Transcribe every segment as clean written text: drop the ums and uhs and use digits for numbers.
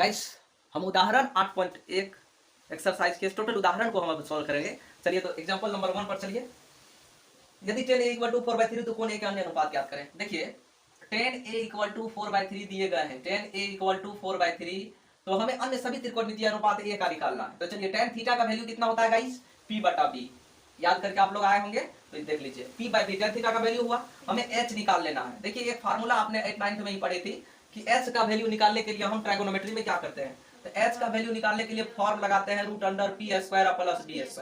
Guys हम उदाहरण 8.1 exercise के टोटल उदाहरण को हम अब सॉल्व करेंगे। चलिए तो एग्जांपल नंबर 1 पर चलिए। यदि tan a इक्वल टू 4/3 तो कोण a का अन्य अनुपात ज्ञात करें। देखिए tan a इक्वल टू 4/3 दिए गए हैं, tan a इक्वल टू 4/3, तो हमें अन्य सभी त्रिकोणमितीय अनुपात a का निकालना है। तो चलिए tan थीटा का वैल्यू कितना होता है गाइस, p/b। याद करके आप लोग आए होंगे तो देख लीजिए, p/b tan थीटा का वैल्यू हुआ, हमें h निकाल लेना है। देखिए एक फार्मूला आपने 8th-9th में ही पढ़ी थी कि h का वैल्यू निकालने के लिए हम ट्राइगोनोमेट्री में क्या करते हैं, तो h का वैल्यू निकालने के लिए फॉर्म लगाते हैं √p² प्लस b²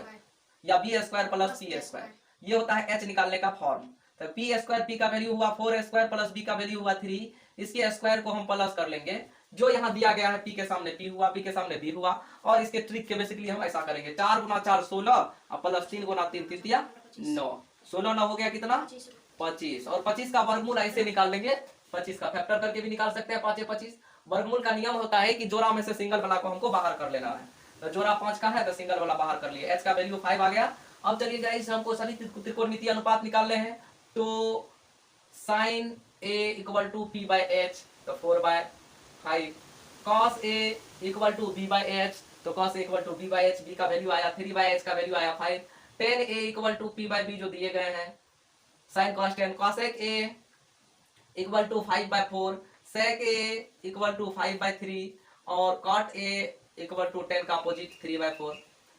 या b² प्लस c²। ये होता है h निकालने का फॉर्म। तो p² p का वैल्यू हुआ 4² प्लस b का वैल्यू हुआ 3, इसके स्क्वायर को हम प्लस कर लेंगे। जो यहाँ दिया गया है p के सामने p हुआ, p के सामने b हुआ, और इसके ट्रिक के बेसिकली हम ऐसा करेंगे 4 गुना 4 16 और प्लस 3 गुना 3 3 9, 16 9 हो गया कितना 25, और 25 का वर्गमूल ऐसे निकाल लेंगे, 25 का फैक्टर करके भी निकाल सकते हैं, 5 25। वर्गमूल का नियम होता है कि जोड़ा में से सिंगल वाला को हमको बाहर कर लेना है। तो जोड़ा 5 का है तो सिंगल वाला बाहर कर लिए, h का वैल्यू 5 आ गया। अब चलिए गाइस हमको सभी त्रिकोणमितीय अनुपात निकालने हैं। तो sin a equal to p/h तो 4/5, cos a equal to b/h तो cos a equal to b/h, b का वैल्यू आया 3/h का वैल्यू आया 5, tan a equal to p/b जो दिए गए हैं, sin cos tan cosec a equal to 5/4, sec a equal to 5/3 और cot a equal to tan का अपोजिट 3/4।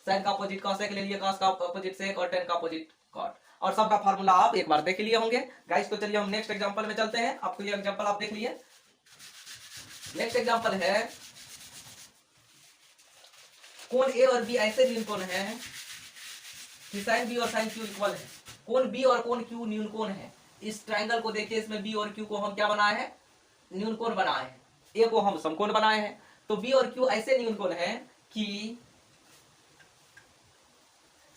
sin का अपोजिट cosec ले लिए, cos का अपोजिट sec और tan का अपोजिट cot, और सबका फार्मूला आप एक बार देख लिए होंगे गाइस। तो चलिए हम नेक्स्ट एग्जांपल में चलते हैं। आपको ये एग्जांपल आप देख लिए। नेक्स्ट एग्जांपल है कोण ए और बी ऐसे न्यून कोण है कि sin b और sin q इक्वल है। कोण b और कोण q न्यून कोण है। इस ट्रायंगल को देखिए, इसमें b और q को हम क्या बनाए हैं, न्यून कोण बनाए हैं, a को हम समकोण बनाए हैं। तो b और q ऐसे न्यून कोण है कि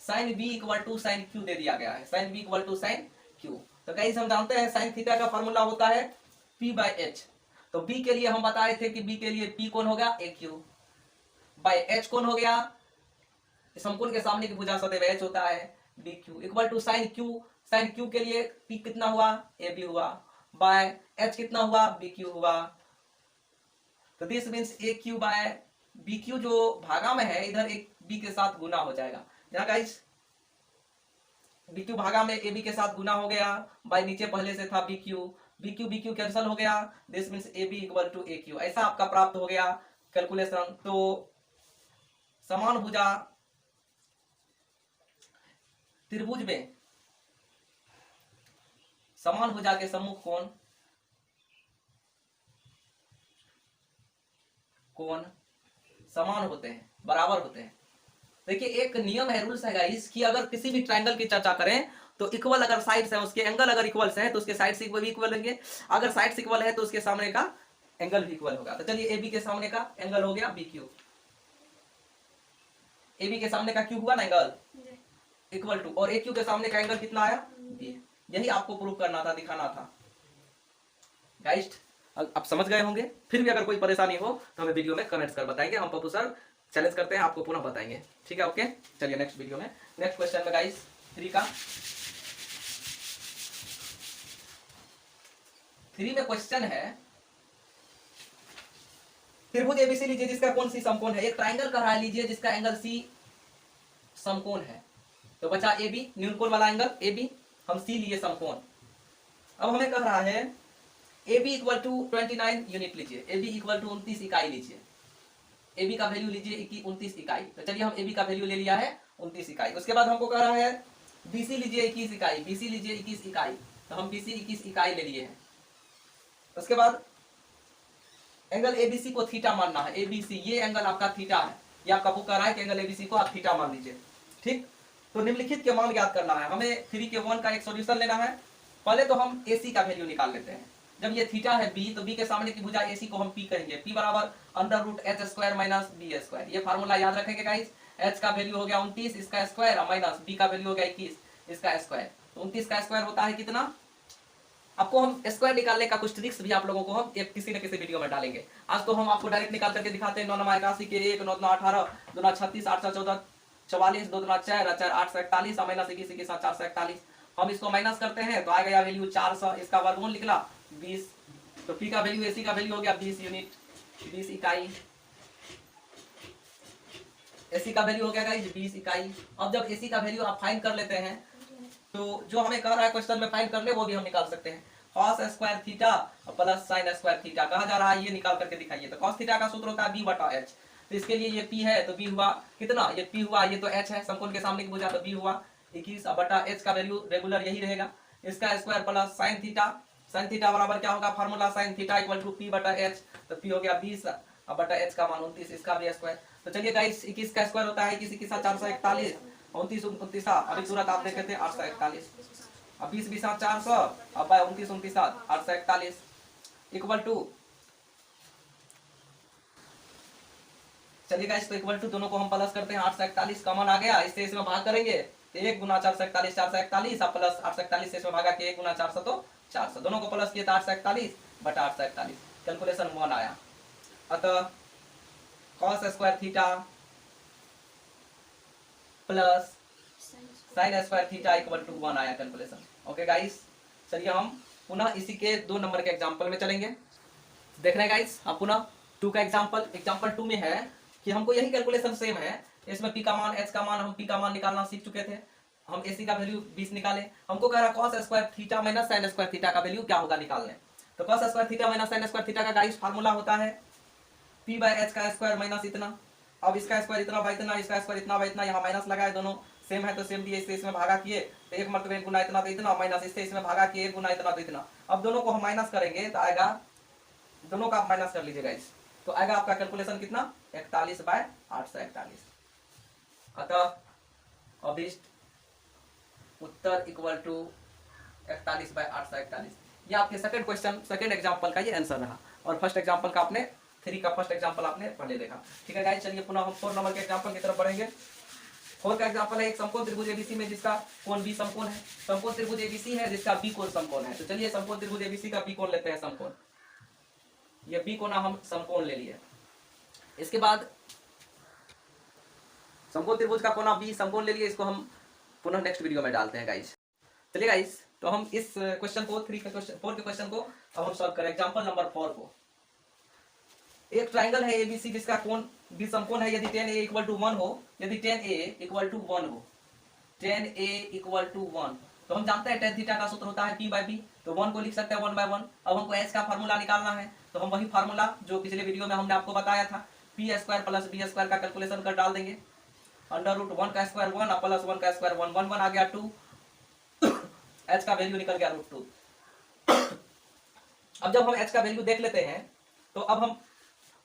sin b equal to sin q दे दिया गया है, sin b equal to sin q। तो गाइस हम जानते हैं sin थीटा का फार्मूला होता है p/h। तो b के लिए हम बताए थे कि b के लिए p कौन हो गया aq बाय h कौन हो गया, समकोण के सामने की भुजा सदैव h होता है, bq equal to sin q। sin q के लिए p कितना हुआ ab हुआ, बाय h कितना हुआ bq हुआ। तो this means aq by bq जो भागा में है इधर एक b के साथ गुना हो जाएगा। यहाँ गाइस bq भागा में ab के साथ गुना हो गया, बाय नीचे पहले से था bq, bq bq कैंसिल हो गया, this means ab equal to aq। ऐसा आपका प्राप्त हो गया कैलकुलेशन। तो समान भुजा त्रिभुज में समान भुजा के सम्मुख कोण समान होते हैं, बराबर होते हैं। देखिए एक नियम है, रूल्स है गाइस कि अगर किसी भी ट्रायंगल की चर्चा करें तो इक्वल अगर साइड्स है, उसके एंगल अगर इक्वल है तो उसके साइड्स भी इक्वल होंगे, अगर साइड्स इक्वल है तो उसके सामने का एंगल भी इक्वल होगा। तो चलिए AB के सामने का एंगल हो गया BQ, AB के सामने का Q हुआ ना एंगल इक्वल टू, और AQ के सामने का एंगल कितना आया B। यही आपको प्रूव करना था, दिखाना था गाइस। आप समझ गए होंगे। फिर भी अगर कोई परेशानी हो तो हमें वीडियो में कमेंट्स कर बताएंगे, हम पप्पू सर चैलेंज करते हैं, आपको पुनः बताएंगे, ठीक है। ओके चलिए नेक्स्ट वीडियो में नेक्स्ट क्वेश्चन में गाइस 3 में क्वेश्चन है, त्रिभुज एबीसी लीजिए जिसका कोण सी समकोण है। एक ट्रायंगल करा लीजिए जिसका एंगल सी समकोण है। तो बचा ए बी न्यून कोण वाला एंगल ए बी, हम सी लिए समकोण। अब हमें कह रहा है A B equal to 29 unit लीजिए, ए बी इक्वल टू 29 इकाई लीजिए, ए बी का वैल्यू लीजिए 29 इकाई। तो चलिए हम ए बी का वैल्यू ले लिया है 29 इकाई। उसके बाद हमको कह रहा है बी सी लीजिए 21 इकाई, बी सी लीजिए 21 इकाई, तो हम बी सी 21 इकाई ले लिए हैं। उसके बाद एंगल एबीसी को थीटा मानना है, एबीसी ये एंगल आपका थीटा है, ये आपका बुक कर रहा है कि एंगल एबीसी को आप थीटा मान लीजिए, ठीक। तो निम्नलिखित के मान ज्ञात करना है, हमें 3 के 1 का एक सॉल्यूशन लेना है। पहले तो हम एसी का वैल्यू निकाल लेते हैं। जब ये थीटा है बी, तो बी के सामने की भुजा एसी को हम पी कहेंगे, पी बराबर √h² माइनस b²। ये फार्मूला याद रखेंगे गाइस। h का वैल्यू हो गया 29 इसका स्क्वायर, माइनस b का वैल्यू हो गया 21 इसका स्क्वायर। तो 29 का स्क्वायर होता है कितना, आपको हम स्क्वायर निकालने का कुछ ट्रिक्स भी आप लोगों को हम किसी न किसी वीडियो में डालेंगे। आज तो हम आपको डायरेक्ट निकाल करके दिखाते हैं। 9 9 81 के 1, 9 9 18, 2 9 36, 8 14 44, 2 2 4 4 8 41, माइनस 21 21 441। हम इसको माइनस करते हैं तो आ गया वैल्यू 400, इसका वर्गमूल निकला 20। तो पी का वैल्यू एसी का वैल्यू हो गया 20 यूनिट, 20 इकाई। एसी का वैल्यू हो गया गाइस 20 इकाई। अब जब एसी का वैल्यू आप फाइंड कर लेते हैं तो जो हमें कह रहा है क्वेश्चन में फाइंड कर ले वो भी हम निकाल सकते हैं। cos square theta plus sin square theta कहा जा रहा है, ये निकाल करके दिखाइए। तो cos थीटा का सूत्र होता है b बटा h, तो इसके लिए ये p है तो b हुआ कितना, ये p हुआ, ये तो h है समकोण के सामने की भुजा, तो b हुआ 21 बटा h का वैल्यू रेगुलर यही रहेगा। इसका स्क्वायर प्लस sin थीटा बराबर क्या होगा, formula sin theta equal to p बटा h, तो p हो गया 20 बटा h का मान 29, इसका भी स्क्वायर। तो चलिए गाइस 21 का स्क्वायर होता है 21 441, 29 29 अभी तुरंत आप देखे थे 841, अब 20 20 400, अब 29 29 841 इक्वल टू, चलिए गाइस तो इक्वल टू दोनों को हम प्लस करते हैं, 841 कॉमन आ गया, इससे इसमें भाग करेंगे 1 गुना 441 441 अब प्लस 841 से इसमें भागा के 1 गुना 400 तो 400, दोनों को प्लस किए तो 841 बटा 841, कैलकुलेशन 1 आया। अतः cos square theta plus sin square theta equal to 1 आया कैलकुलेशन। ओके गाइस, चलिए हम पुनः इसी के 2 नंबर के एग्जांपल में चलेंगे। देख रहे हैं गाइस, अब पुनः 2 का एग्जांपल 2 में है कि हमको यही कैलकुलेशन सेम है, इसमें p का मान h का मान, हम p का मान निकालना सीख चुके थे, हम ac का वैल्यू 20 निकाले, हमको कह रहा cos square theta minus sin square theta का वैल्यू क्या होगा निकालने। तो cos square theta minus sin square theta का गाइस फार्मूला होता है p बाय h का स्क्वायर माइनस इतना, अब इसका स्क्वायर इतना बाय इतना, इसका स्क्वायर इतना बाय इतना, यहाँ माइनस लगाए, दोनों सेम है तो सेम दिए, इससे इसमें भागा किए तो 1 मरतबे गुना इतना तो इतना, माइनस इससे इसमें भागा किए 1 गुना इतना तो इतना। अब दोनों को हम माइनस करेंगे तो आएगा, दोनों का आप माइनस कर लीजिएगा इस, तो आएगा आपका कैलकुलेशन कितना 41 बाय 841। अतः अभिष्ट उत्तर इक्वल टू 41 बाय 841। ये आपके सेकंड क्वेश्चन, सेकंड एग्जांपल का ये आंसर रहा, और फर्स्ट एग्जांपल का आपने 3 का फर्स्ट एग्जांपल आपने पहले देखा। ठीक है गाइस, चलिए पुनः हम 4 नंबर के एग्जांपल की तरफ बढ़ेंगे। 4 का एग्जांपल है एक समकोण त्रिभुज एबीसी में जिसका कोण बी समकोण है, समकोण त्रिभुज एबीसी है जिसका बी कोण समकोण है। तो चलिए समकोण त्रिभुज एबीसी का बी कोण लेते हैं समकोण, ये बी कोना हम समकोण ले लिए। इसके बाद समकोण त्रिभुज का कोना बी समकोण ले लिए, इसको हम पुनः नेक्स्ट वीडियो में डालते हैं गाइस। चलिए गाइस, तो हम इस क्वेश्चन को 4 के क्वेश्चन को अब हम सॉल्व करें। एग्जांपल नंबर 4 को, एक ट्राइंगल है एबीसी जिसका कोण बी समकोण है यदि tan a इक्वल टू 1 हो, यदि tan a इक्वल टू 1 हो, tan a इक्वल टू 1, तो हम जानते हैं tan थीटा का सूत्र होता है p बाय b, तो 1 को लिख सकते हैं 1 बाय 1। अब हमको h का फार्मूला निकालना है, तो हम वही फार्मूला जो पिछले वीडियो में हमने आपको बताया था, p square plus b square का कैलकुलेशन कर डाल देंगे, अंडर रूट 1 का स्क्वायर 1 प्लस 1 का स्क्वायर 1, 1 1 आ गया 2, h का वैल्यू निकल गया रूट 2। अब जब हम h का वैल्यू देख लेते हैं तो अब हम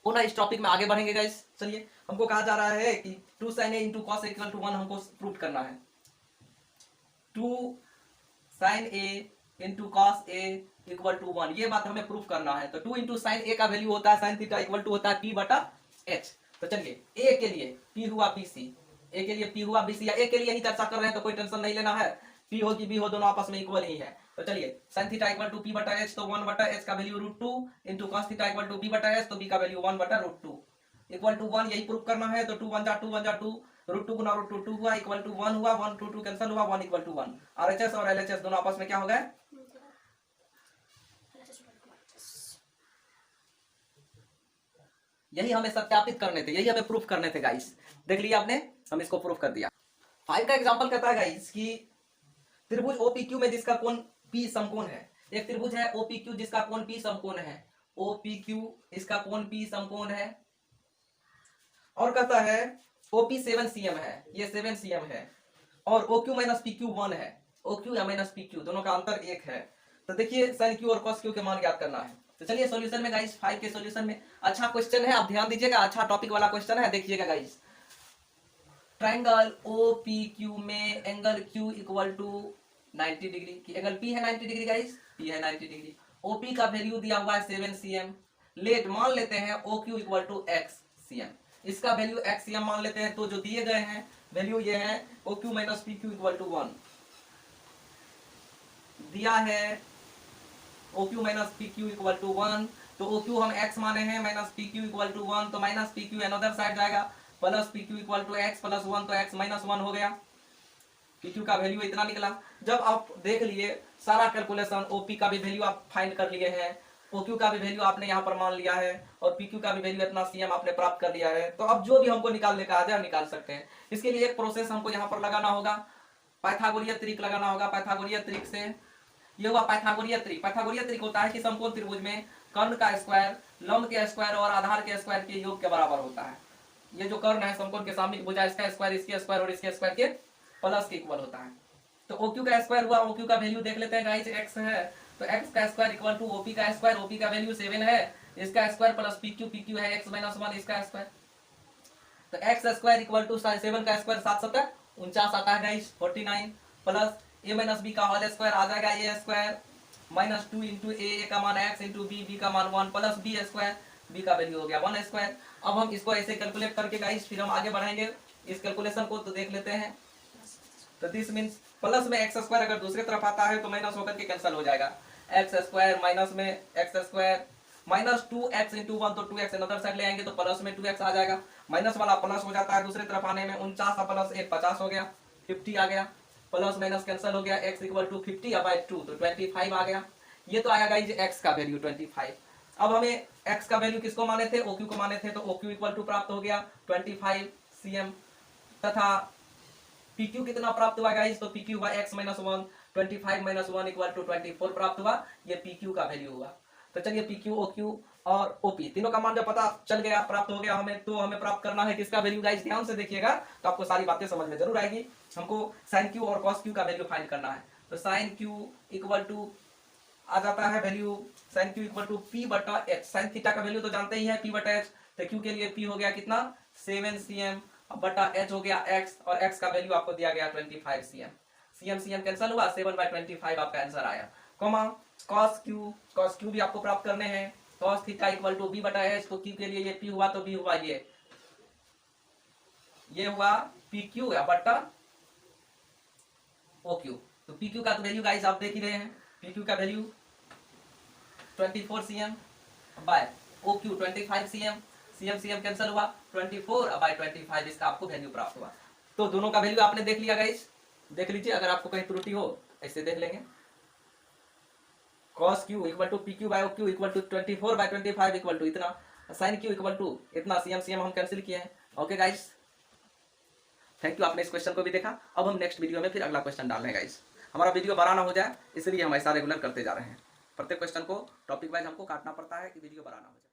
पुनः इस टॉपिक में आगे बढ़ेंगे गाइस। चलिए, हमको कहा जा रहा है कि 2 sin a into cos a equal to 1 हमको प्रूव करना है। 2 sin a into cos a equal to 1, ये बात हमें प्रूव करना है। तो 2 into sin a का वैल्यू होता है sin थीटा इक्वल टू होता है p बटा h। तो चलिए a के लिए p हुआ bc, a के लिए p हुआ bc, या a के लिए ही चर्चा कर रहे हैं तो कोई टेंशन नहीं लेना है, p हो कि b हो दोनों आपस में इक्वल ही है। तो चलिए sin theta equal to p बटा h, तो 1 बटा h का value root 2 into cos theta equal to b बटा h, तो b का वैल्यू 1 बटा रूट 2 इक्वल टू 1, यही प्रूव करना है। तो 2 1 जा 2 1 जा 2, रूट 2 गुना रूट 2 हुआ इक्वल टू 1 हुआ, 1 2 2 कैंसिल हुआ, 1 इक्वल टू 1। RHS और LHS दोनों आपस में क्या हो गए, यही हमें सत्यापित करने थे, यही हमें प्रूफ करने थे गाइस। देख लिया आपने, हम इसको प्रूफ कर दिया। 5 का एग्जांपल कहता है गाइस कि त्रिभुज OPQ में जिसका कोण P समकोण है, एक त्रिभुज है OPQ जिसका कोण P समकोण है, OPQ इसका कोण P समकोण है, और कहता है OP 7 cm है, ये 7 cm है, और OQ माइनस PQ 1 है, OQ या माइनस PQ दोनों का अंतर 1 है। तो देखिए sin Q और cos Q के मान ज्ञात करना है। तो चलिए सॉल्यूशन में गाइस, 5 के सॉल्यूशन में अच्छा क्वेश्चन है, आप ध्यान दीजिएगा, अच्छा टॉपिक वाला क्वेश्चन है, देखिएगा गाइस। ट्राइंगल OPQ में angle Q equal to 90 degree की, एंगल P है 90 डिग्री गाइस, P है 90 डिग्री, OP का वैल्यू दिया हुआ है 7 cm, लेट मान लेते हैं OQ equal to x cm, इसका वैल्यू x cm मान लेते हैं। तो जो दिए गए हैं वैल्यू ये है OQ minus PQ equal to 1, दिया है OQ minus PQ equal to 1, तो OQ हम x माने हैं, माइनस PQ इक्वल टू 1, तो माइनस PQ अनदर साइड जाएगा, plus PQ equal to x plus 1, तो x माइनस 1 हो गया, PQ का वैल्यू इतना निकला। जब आप देख लिए सारा कैलकुलेशन, OP का भी वैल्यू आप फाइंड कर लिए हैं, OQ का भी वैल्यू आपने यहाँ पर मान लिया है और PQ का भी वैल्यू इतना CM आपने प्राप्त कर लिया है। तो अब जो भी हमको निकालने का आ जाए निकाल सकते हैं। इसके लिए एक प्रोसेस हमको यहाँ पर लगाना होगा, पाइथागोरियन त्रिक लगाना होगा। पाइथागोरियन त्रिक से ये हुआ पाइथागोरियन त्रिक। पाइथागोरियन त्रिक होता है कि समकोण त्रिभुज में कर्ण का स्क्वायर लंब के स्क्वायर और आधार के स्क्वायर के योग के बराबर होता है। ये जो कर्ण है समकोण के सामने भुजा, इसका स्क्वायर इसके स्क्वायर और इसके स्क्वायर के प्लस के इक्वल होता है। तो OQ का स्क्वायर हुआ, OQ का वैल्यू देख लेते हैं गाइस, x है तो x का स्क्वायर इक्वल टू OP का स्क्वायर, OP का वैल्यू 7 है, इसका स्क्वायर प्लस PQ, PQ है x माइनस 1 इसका स्क्वायर। तो x स्क्वायर इक्वल टू 7 का स्क्वायर 7 7 49 आता है guys 49 plus a minus b का होल स्क्वायर आ जाएगा a square minus 2 into a का मान x इंटू b का मान 1 प्लस b स्क्वायर, b का वैल्यू हो गया 1 स्क्वायर। अब हम इसको ऐसे कैलकुलेट करके गाइस फिर हम आगे बढ़ाएंगे इस कैलकुलेशन को। तो देख लेते हैं, तो दिस मीन्स प्लस में एक्स स्क्वायर अगर दूसरी तरफ आता है तो माइनस होकर के कैंसिल हो जाएगा। एक्स स्क्वायर माइनस में x square minus 2x into 1 तो 2x अनदर साइड ले आएंगे तो प्लस में 2x आ जाएगा, माइनस वाला प्लस हो जाता है दूसरी तरफ आने में। 49 प्लस 1 50 हो गया, 50 आ गया, प्लस माइनस कैंसिल हो गया, x इक्वल टू 50/2 तो 25 आ गया। ये तो आया गाइस x का वैल्यू 25। अब हमें x का वैल्यू किसको माने थे, OQ को माने थे, तो OQ इक्वल टू प्राप्त हो गया 25 cm तथा PQ कितना प्राप्त हुआ गाइस, तो PQ हुआ x minus 1, 25 minus 1 equal to 24 प्राप्त हुआ। ये PQ का वैल्यू हुआ। तो चलिए PQ, OQ और OP तीनों का मान जब पता चल गया, प्राप्त हो गया हमें, तो हमें प्राप्त करना है किसका वैल्यू गाइस। ध्यान से देखिएगा तो आपको सारी बातें समझ में जरूर आएगी। हमको sin Q और cos Q का वैल्यू फाइंड करना है। तो sin Q इक्वल टू आ जाता है value sin Q equal to P/H। sin थीटा का वैल्यू तो जानते ही है P/H, तो Q के लिए P हो गया कितना 7 cm बटा H हो गया x और x का वैल्यू आपको दिया गया 25 cm। cm cm कैंसिल हुआ, 7/25 आपका आंसर आया। कॉमा cos Q भी आपको प्राप्त करने हैं। cos theta equal to B/H, तो Q के लिए ये P हुआ तो B हुआ ये हुआ PQ या बटा OQ। तो PQ का तो वैल्यू गाइस आप देख ही रहे हैं, PQ का value 24 cm by OQ 25 cm, cm cancel हुआ 24/25 इसका आपको वैल्यू प्राप्त हुआ। तो दोनों का वैल्यू आपने देख लिया गाइस, देख लीजिए अगर आपको कहीं त्रुटि हो ऐसे देख लेंगे। cos Q equal to PQ by OQ equal to 24/25 equal to इतना, sin Q इक्वल टू इतना, cm हम कैंसिल किए हैं। ओके गाइस, थैंक यू, आपने इस क्वेश्चन को भी देखा। अब हम नेक्स्ट वीडियो में फिर अगला क्वेश्चन डाल रहे हैं गाइस। हमारा वीडियो बड़ा ना हो जाए इसलिए हम ऐसा रेगुलर करते जा रहे हैं। प्रत्येक क्वेश्चन को टॉपिक वाइज हमको काटना पड़ता है कि वीडियो बड़ा ना हो जाए।